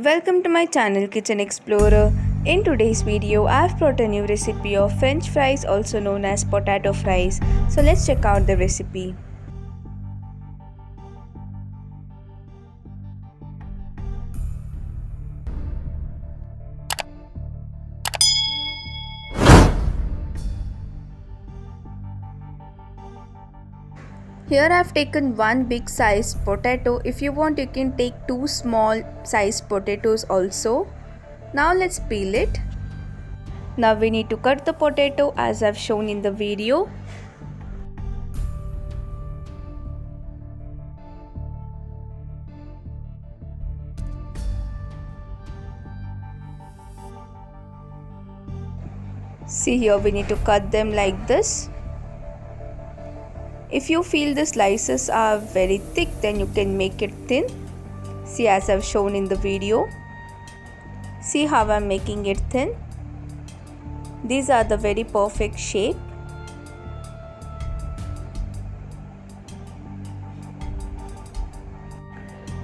Welcome to my channel Kitchen Explorer. In today's video, I have brought a new recipe of French fries, also known as potato fries. So let's check out the recipe. Here I have taken one big sized potato. If you want, you can take two small sized potatoes also. Now let's peel it. Now we need to cut the potato as I've shown in the video. See here, we need to cut them like this. If you feel the slices are very thick, then you can make it thin. See, as I've shown in the video. See how I'm making it thin. These are the very perfect shape.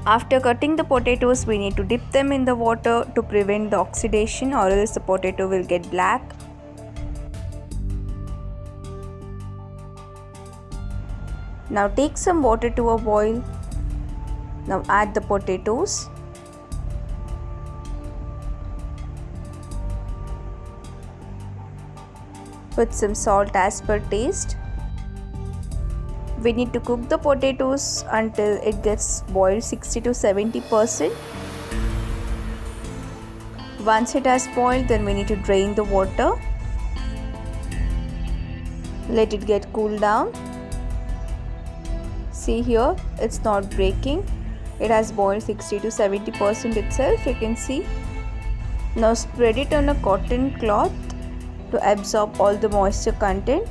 After cutting the potatoes, we need to dip them in the water to prevent the oxidation, or else the potato will get black. Now take some water to a boil. Now add the potatoes. Put some salt as per taste. We need to cook the potatoes until it gets boiled 60 to 70%. Once it has boiled, then we need to drain the water. Let it get cooled down. See here, it's not breaking. It has boiled 60 to 70% itself, you can see. Now spread it on a cotton cloth to absorb all the moisture content.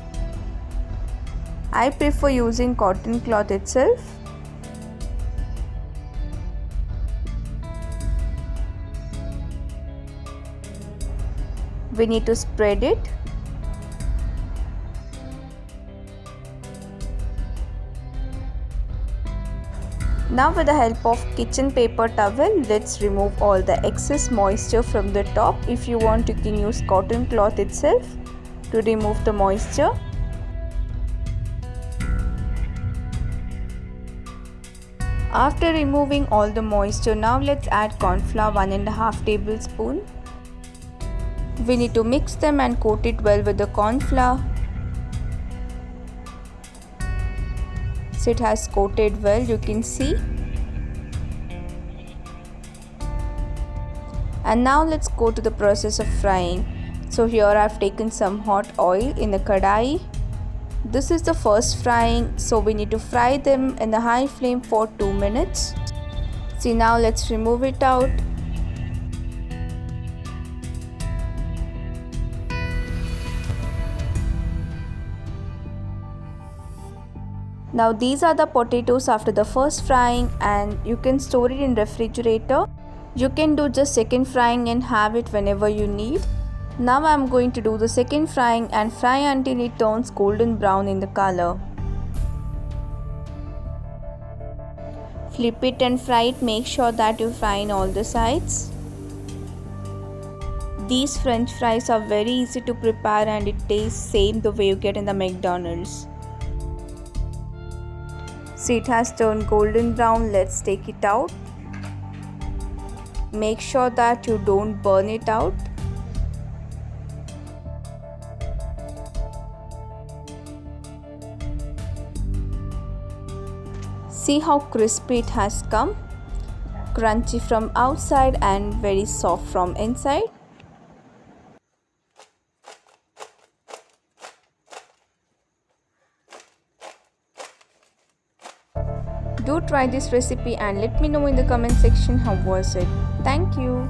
I prefer using cotton cloth itself. We need to spread it. Now with the help of kitchen paper towel, let's remove all the excess moisture from the top. If you want, you can use cotton cloth itself to remove the moisture. After removing all the moisture, now let's add corn flour 1.5 tablespoons. We need to mix them and coat it well with the corn flour. So it has coated well, you can see. And now let's go to the process of frying. So here I've taken some hot oil in the kadai. This is the first frying, so we need to fry them in the high flame for 2 minutes. See, now let's remove it out. Now these are the potatoes after the first frying, and you can store it in refrigerator. You can do just second frying and have it whenever you need. Now I am going to do the second frying and fry until it turns golden brown in the color. Flip it and fry it. Make sure that you fry in all the sides. These French fries are very easy to prepare and it tastes same the way you get in the McDonald's. See, it has turned golden brown. Let's take it out. Make sure that you don't burn it out. See how crispy it has come. Crunchy from outside and very soft from inside. Do try this recipe and let me know in the comment section how was it. Thank you.